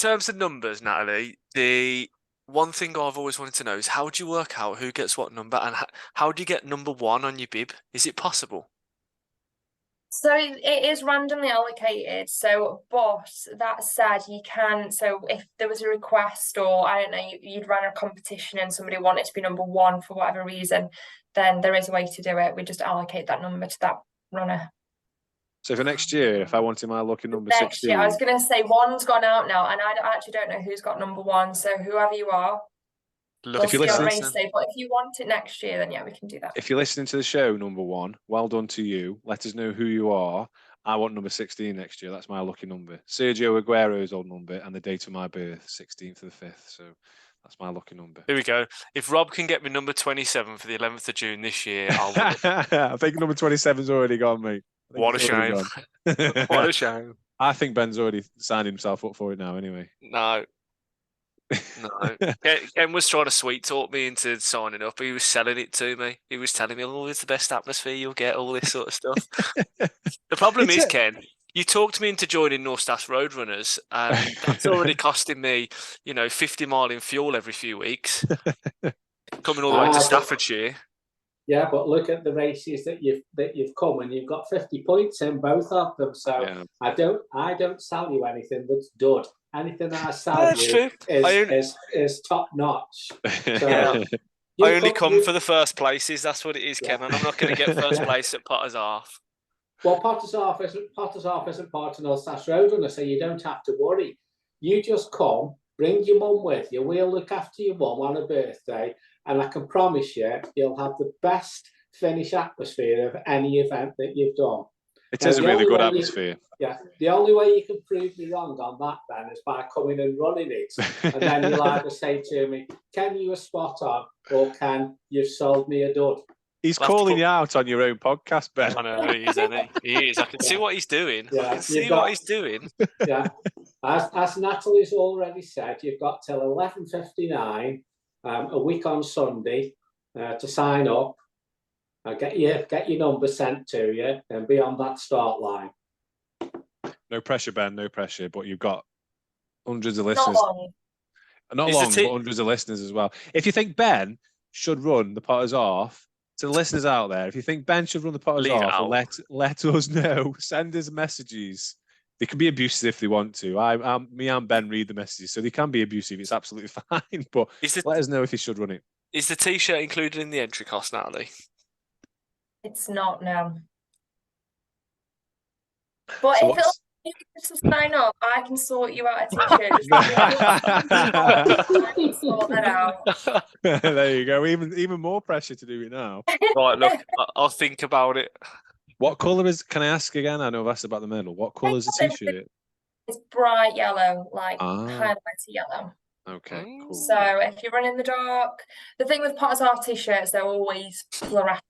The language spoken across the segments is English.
terms of numbers, Natalie, the one thing I've always wanted to know is how do you work out who gets what number, and how do you get number 1 on your bib? Is it possible? So it is randomly allocated. So, but that said, you can. So if there was a request, or I don't know, you'd run a competition and somebody wanted to be number 1 for whatever reason, then there is a way to do it. We just allocate that number to that runner. So for next year, if I wanted my lucky number Next 16, year, I was going to say 1's gone out now, and I actually don't know who's got number 1. So whoever you are, we'll see on race day. But if you want it next year, then yeah, we can do that. if you're listening to the show, number 1, well done to you. Let us know who you are. I want number 16 next year. That's my lucky number. Sergio Aguero's old number and the date of my birth, 16th of the 5th. So that's my lucky number. Here we go. If Rob can get me number 27 for the 11th of June this year, I'll win it. I think number 27's already gone, mate. What a shame. What a shame. I think Ben's already signed himself up for it now anyway. No. Ken was trying to sweet talk me into signing up. He was selling it to me. He was telling me, oh, it's the best atmosphere you'll get, all this sort of stuff. The problem is, Ken, you talked me into joining North Staffs Roadrunners, and that's already costing me, 50 mile in fuel every few weeks. Coming all the way to Staffordshire. Yeah, but look at the races that you've come, and you've got 50 points in both of them. So yeah. I don't sell you anything that's dud. Anything that I sell you is top notch. So yeah. I only come for the first places. That's what it is, Ken. And I'm not going to get first place at Potter's Half. Well, Potter's Half isn't part of North Staffs Roadrunner, so you don't have to worry. You just come, bring your mum with you. We'll look after your mum on her birthday. And I can promise you, you'll have the best finish atmosphere of any event that you've done. It is a really good atmosphere. The only way you can prove me wrong on that, then, is by coming and running it. And then you'll either say to me, Ken, you were spot on, or Ken, you've sold me a dud. He's calling you out on your own podcast, Ben. I know, he is, isn't he? He is. I can see what he's doing. Yeah, I can see what he's doing. Yeah. As Natalie's already said, you've got till 11:59. A week on Sunday to sign up, get your number sent to you, and be on that start line. No pressure, Ben. No pressure. But you've got hundreds of listeners. Not long, but hundreds of listeners as well. If you think Ben should run the Potter's Half, to the listeners out there, if you think Ben should run the Potter's Half, let us know. Send us messages. They can be abusive if they want to. Me and Ben read the messages, so they can be abusive. It's absolutely fine. But let us know if you should run it. Is the T-shirt included in the entry cost, Natalie? It's not, no. But so if you to sign up, I can sort you out a T-shirt. Sort that out. There you go. Even more pressure to do it now. Right, look, I'll think about it. What colour is? Can I ask again? I know I've asked about the medal. What colour is the T-shirt? It's bright yellow, like highlighter yellow. Okay, cool. So if you're running the dark, the thing with Potter's Half T-shirts, they're always fluorescent.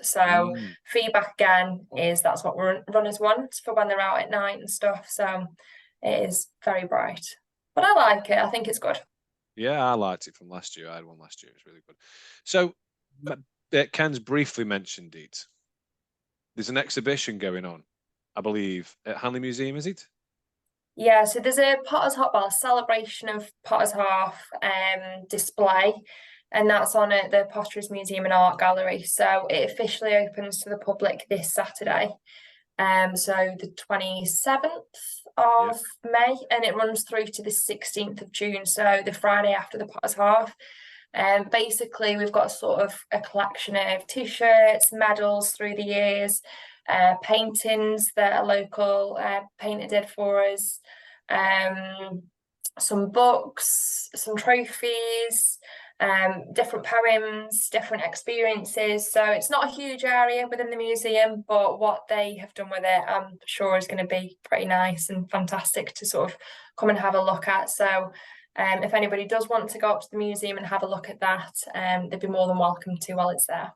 So feedback again is that's what runners want for when they're out at night and stuff. So it is very bright, but I like it. I think it's good. Yeah, I liked it from last year. I had one last year. It's really good. So Ken's briefly mentioned it. There's an exhibition going on, I believe, at Hanley Museum, is it? Yeah, so there's a Potter's Half, well, a celebration of Potter's Half display, and that's on at the Potteries Museum and Art Gallery. So it officially opens to the public this Saturday, so the 27th of May, and it runs through to the 16th of June, so the Friday after the Potter's Half. Basically, we've got sort of a collection of T-shirts, medals through the years, paintings that a local painter did for us, some books, some trophies, different poems, different experiences. So it's not a huge area within the museum, but what they have done with it, I'm sure is going to be pretty nice and fantastic to sort of come and have a look at. So if anybody does want to go up to the museum and have a look at that, they'd be more than welcome to while it's there.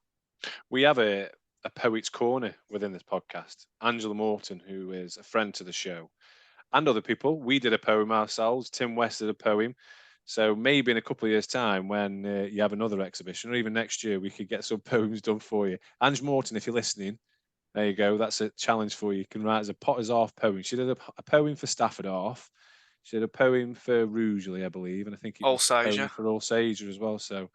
We have a poet's corner within this podcast. Angela Morton, who is a friend to the show, and other people. We did a poem ourselves. Tim West did a poem. So maybe in a couple of years' time, when you have another exhibition, or even next year, we could get some poems done for you. Ange Morton, if you're listening, there you go. That's a challenge for you. You can write as a Potter's Half poem. She did a poem for Stafford Half. She had a poem for Rushton, I believe, and I think it was a poem for Alsager as well. So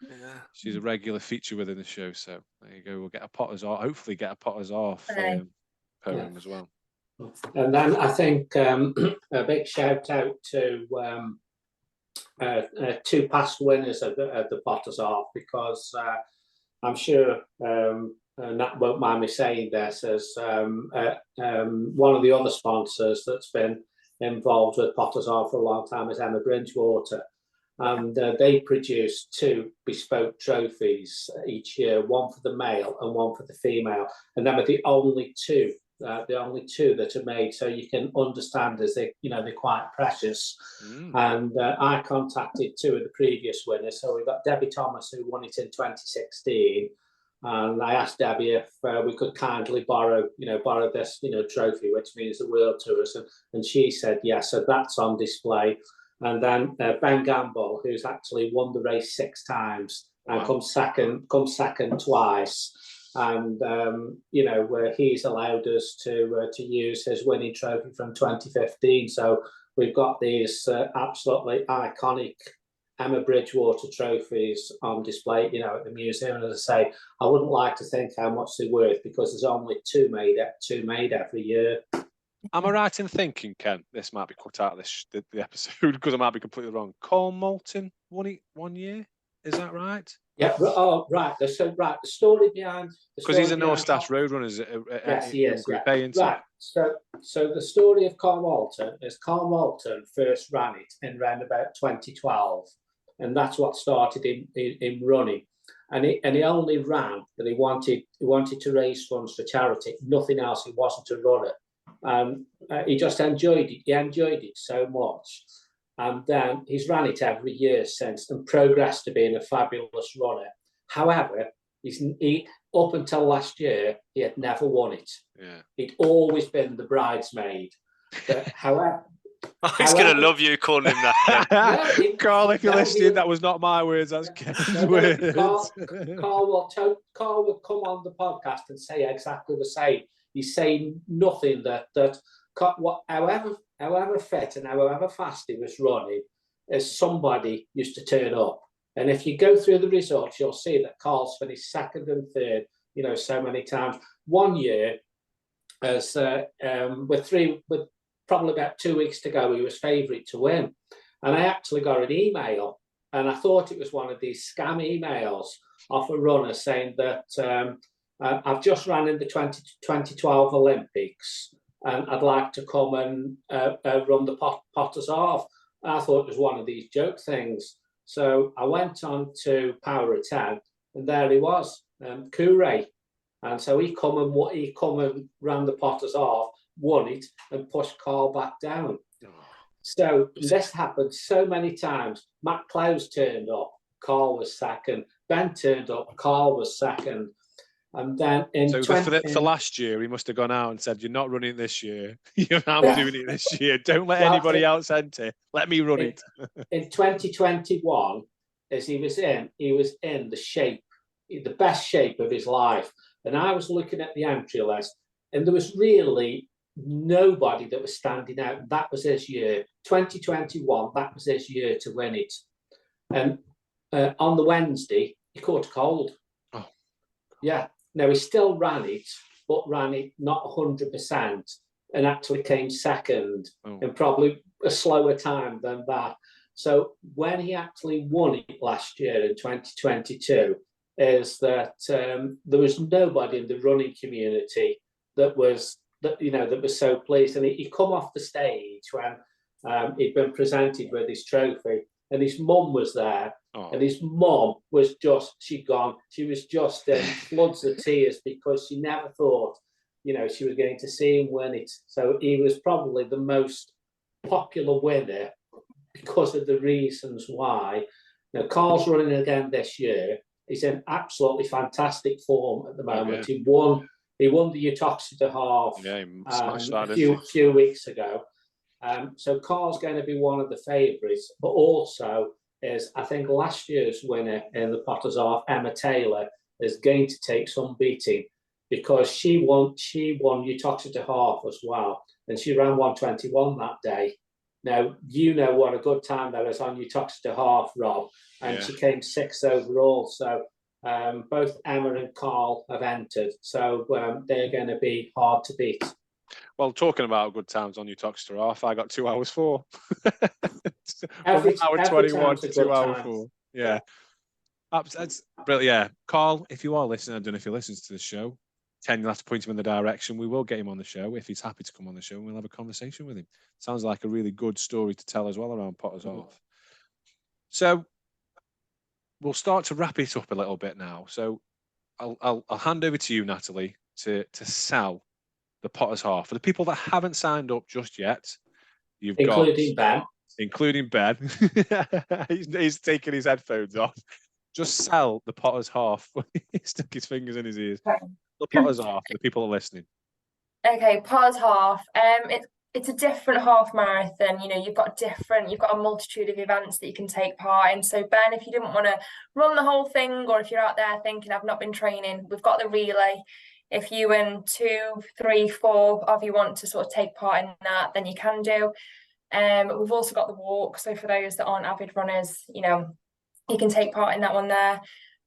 she's a regular feature within the show. So there you go. We'll get a Potter's Art. Hopefully, get a Potter's Art poem as well. And then I think a big shout out to 2 past winners of the Potter's Art, because I'm sure Nat won't mind me saying this, as one of the other sponsors that's been involved with Potter's Art for a long time is Emma Bridgewater, and they produce 2 bespoke trophies each year, one for the male and one for the female, and them are the only two that are made, so you can understand as they're quite precious. And I contacted 2 of the previous winners. So we've got Debbie Thomas, who won it in 2016, and I asked Debbie if we could kindly borrow this trophy, which means the world to us, and she said yes. So that's on display. And then Ben Gamble, who's actually won the race 6 times and come second twice. And where he's allowed us to use his winning trophy from 2015. So we've got these absolutely iconic Emma Bridgewater trophies on display, at the museum. And as I say, I wouldn't like to think how much they're worth, because there's only two made every year. Am I right in thinking, Ken, this might be cut out of the episode because I might be completely wrong? Carl Moulton won it 1 year, is that right? Yeah. Oh, right. So, right. The story behind, because he's a North Stash Roadrunner. Yes, he is. Group Yeah. A, right. So the story of Carl Moulton is Carl Moulton first ran it in around about 2012, and that's what started him running. And he only ran that he wanted to raise funds for charity. Nothing else. He wasn't a runner. He just enjoyed it. He enjoyed it so much. And then he's ran it every year since and progressed to being a fabulous runner. However, up until last year, he had never won it. Yeah. He'd always been the bridesmaid. But however, he's going to love you calling him that. Carl, if you're listening, that was not my words. That's Ken's words. Carl would come on the podcast and say exactly the same. He's saying nothing that however fit and however fast he was running, as somebody used to turn up. And if you go through the results, you'll see that Carl's finished second and third, so many times. 1 year, as with probably about 2 weeks to go, he was favourite to win. And I actually got an email, and I thought it was one of these scam emails off a runner saying that I've just ran in the 2012 Olympics, and I'd like to come and run the Potter's Half. I thought it was one of these joke things. So I went on to Power of 10, and there he was, Kouré. And so he come and ran the Potter's Half, won it, and pushed Carl back down. So this happened so many times. Matt Clowes turned up, Carl was second. Ben turned up, Carl was second. And then for last year, he must have gone out and said, "You're not running this year. I'm doing it this year. Don't let anybody else enter. Let me run it." In 2021, as he was in the best shape of his life. And I was looking at the entry list, and there was really nobody that was standing out. That was his year. 2021, that was his year to win it. And on the Wednesday, he caught a cold. Oh. Yeah. Now, he still ran it, but ran it not 100%, and actually came second, and probably a slower time than that. So when he actually won it last year in 2022, is that there was nobody in the running community that was so pleased. And he come off the stage when he'd been presented with his trophy, and his mum was there. And his mum was she was just in floods of tears, because she never thought, she was going to see him win it. So he was probably the most popular winner because of the reasons why. Now, Carl's running again this year. He's in absolutely fantastic form at the moment. He won the Uttoxeter Half a few weeks ago. So Carl's going to be one of the favourites, but also I think last year's winner in the Potter's Half, Emma Taylor, is going to take some beating, because she won Uttoxeter Half as well, and she ran 1:21 that day. Now, you know what a good time that was on your Toxteth half, Rob, and she came 6th overall. So both Emma and Carl have entered, so they're going to be hard to beat. Well, talking about good times on your Toxteth half, I got 2 hours 4. Every 1 hour 21 to 2 hour 4. Yeah. That's brilliant. Yeah. Carl, if you are listening, I don't know if he listens to the show, Ken, you'll have to point him in the direction. We will get him on the show if he's happy to come on the show, and we'll have a conversation with him. Sounds like a really good story to tell as well around Potter's Half. So we'll start to wrap it up a little bit now. So I'll hand over to you, Natalie, to sell the Potter's Half. For the people that haven't signed up just yet, including Ben. Including Ben. he's taking his headphones off. Just sell the Potter's Half. He stuck his fingers in his ears. The Potter's Half, the people are listening. Okay, Potter's Half. It's a different half marathon. You know, you've got a multitude of events that you can take part in. So Ben, if you didn't want to run the whole thing, or if you're out there thinking I've not been training, we've got the relay. If you and 2, 3, 4 of you want to sort of take part in that, then you can do. We've also got the walk. So for those that aren't avid runners, you know, you can take part in that one there.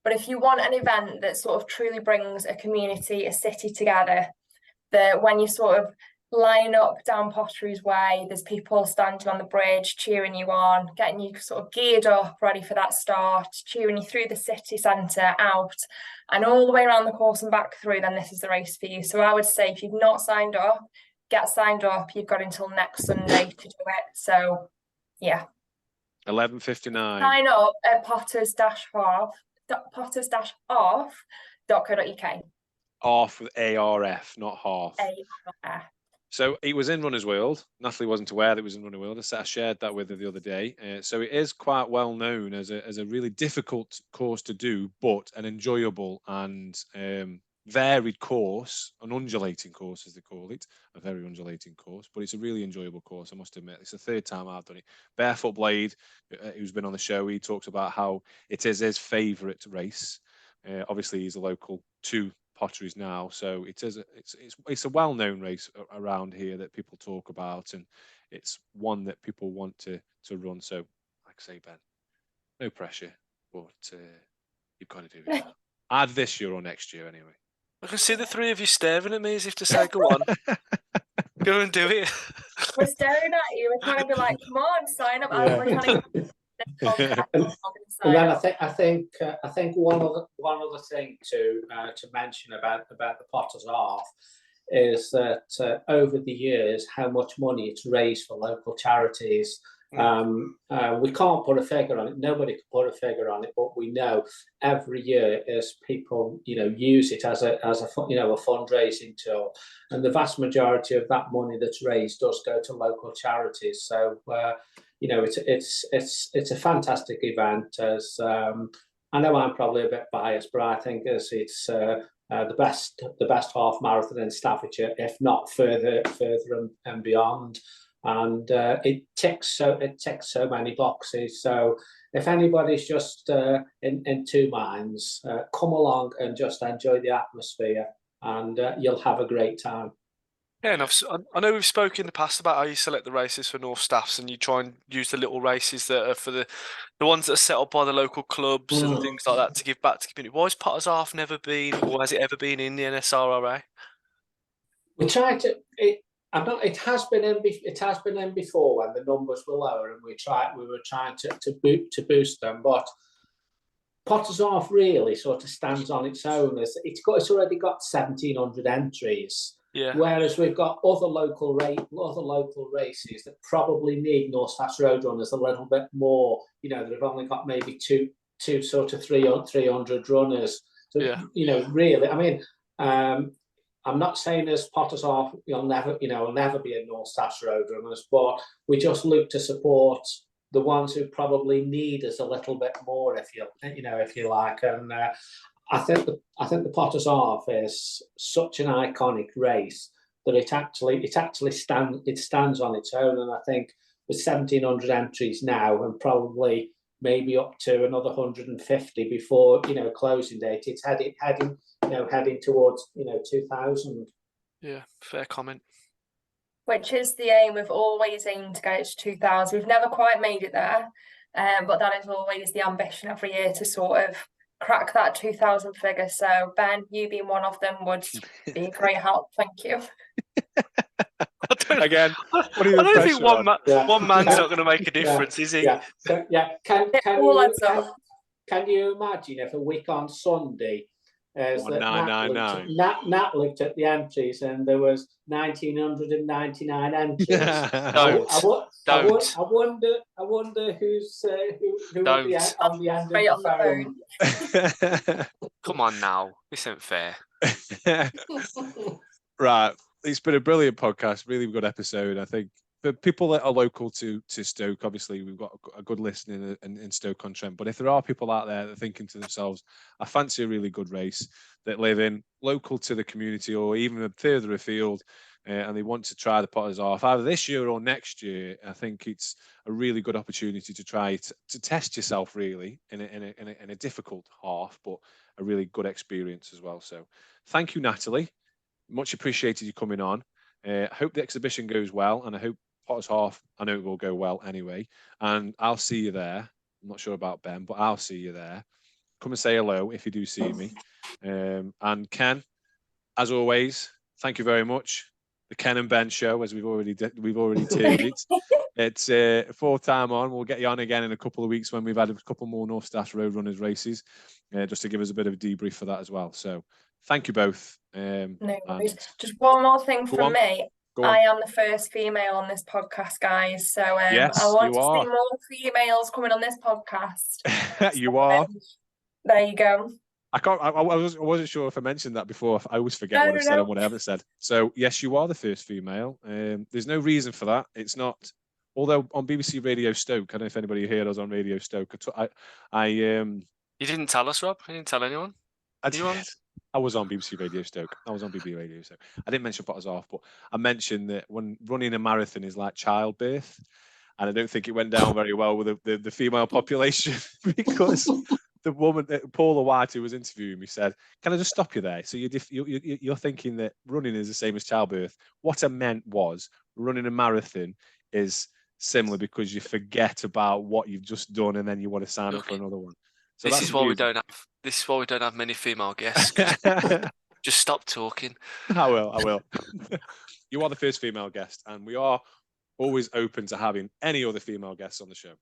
But if you want an event that sort of truly brings a community, a city together, that when you sort of line up down Potteries Way, there's people standing on the bridge cheering you on, getting you sort of geared up, ready for that start, cheering you through the city centre, out, and all the way around the course and back through, then this is the race for you. So I would say if you've not signed up, get signed up. You've got until next Sunday to do it. So, yeah. 11:59. Sign up at potters-half.co.uk. Half with ARF, not half. ARF. So it was in Runner's World. Natalie wasn't aware that it was in Runner's World. I shared that with her the other day. So it is quite well known as a really difficult course to do, but an enjoyable and varied course, an undulating course as they call it, a very undulating course, but it's a really enjoyable course, I must admit. It's the 3rd time I've done it. Barefoot Blade, who's been on the show, he talks about how it is his favourite race. Obviously, he's a local to Potteries now, so it's a well-known race around here that people talk about, and it's one that people want to run. So, like I say, Ben, no pressure, but you've got to do it. Add this year or next year, anyway. I can see the 3 of you staring at me as if to say, "Go on, go and do it." We're staring at you. We're trying to be like, "Come on, sign up." Yeah. We're trying to. And then I think one other thing to mention about the Potter's Half is that over the years, how much money it's raised for local charities. We can't put a figure on it. Nobody can put a figure on it, but we know every year as people, you know, use it as a fundraising tool, and the vast majority of that money that's raised does go to local charities. So you know, it's a fantastic event. As I know I'm probably a bit biased, but I think it's the best half marathon in Staffordshire, if not further and beyond. And it ticks so many boxes. So if anybody's just in 2 minds, come along and just enjoy the atmosphere, and you'll have a great time. Yeah, and I know we've spoken in the past about how you select the races for North Staffs, and you try and use the little races that are for the ones that are set up by the local clubs and things like that to give back to community. Why has Potter's Half never been, or has it ever been in the NSRRA? We tried to. It has been in before when the numbers were lower, and we were trying to boost them. But Potter's Half really sort of stands on its own. It's already got 1,700 entries. Yeah. Whereas we've got other local races that probably need North Staffs Road Runners a little bit more. You know, they've only got maybe two sort of 300 runners. So, yeah. You know, really, I mean, I'm not saying as Potter's Half, you'll never be a North Staffs Road Runners, but we just look to support the ones who probably need us a little bit more, if you like. And I think the Potter's Half is such an iconic race that it actually stands on its own. And I think with 1,700 entries now, and probably maybe up to another 150 before closing date, it's heading towards 2,000. Yeah, fair comment. Which is the aim. We've always aimed to get it to 2,000. We've never quite made it there, but that is always the ambition every year to sort of crack that 2,000 figure. So Ben, you being one of them would be a great help. Thank you. Again, I don't think one man's not going to make a difference, is he? Yeah. Can you imagine if a week on Sunday, Nat looked at the entries and there was 1,999 entries. Don't. I wonder who's who will be on the end of the phone. Come on now, this ain't fair. Right, it's been a brilliant podcast, really good episode. I think for people that are local to Stoke, obviously we've got a good listening in Stoke-on-Trent. But if there are people out there that are thinking to themselves, I fancy a really good race, that live in local to the community or even further afield, and they want to try the Potters Half either this year or next year, I think it's a really good opportunity to try to test yourself really in a difficult half, but a really good experience as well. So thank you, Natalie. Much appreciated you coming on. I hope the exhibition goes well, and I hope Potters Half, I know it will go well anyway. And I'll see you there. I'm not sure about Ben, but I'll see you there. Come and say hello if you do see me. And Ken, as always, thank you very much. The Ken and Ben show, as we've already termed it. It's fourth time on. We'll get you on again in a couple of weeks when we've had a couple more North Staffs Roadrunners races, just to give us a bit of a debrief for that as well. So thank you both. No worries. Just one more thing from me. I am the first female on this podcast, guys. So yes, I want to see more females coming on this podcast. You are. There you go. I wasn't sure if I mentioned that before. I always forget what I've said and what I haven't said. So yes, you are the first female. There's no reason for that. It's not. Although on BBC Radio Stoke, I don't know if anybody heard us on Radio Stoke. You didn't tell us, Rob. You didn't tell anyone. I was on BBC Radio Stoke. I was on BBC Radio Stoke. I didn't mention Potters Half, but I mentioned that when running a marathon is like childbirth, and I don't think it went down very well with the female population because the woman, Paula White, who was interviewing me, said, "Can I just stop you there? So you're thinking that running is the same as childbirth? What I meant was running a marathon is similar because you forget about what you've just done and then you want to sign up for another one." So this is why we don't have many female guests. Just stop talking. I will. You are the first female guest, and we are always open to having any other female guests on the show.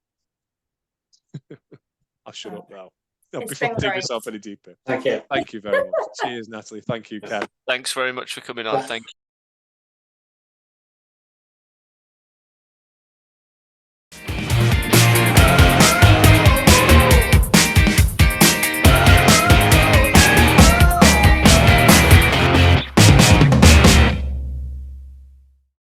I'll shut up now. Before I dig myself any deeper. Thank you. Thank you very much. Cheers, Natalie. Thank you, Ken. Thanks very much for coming on. Thank you.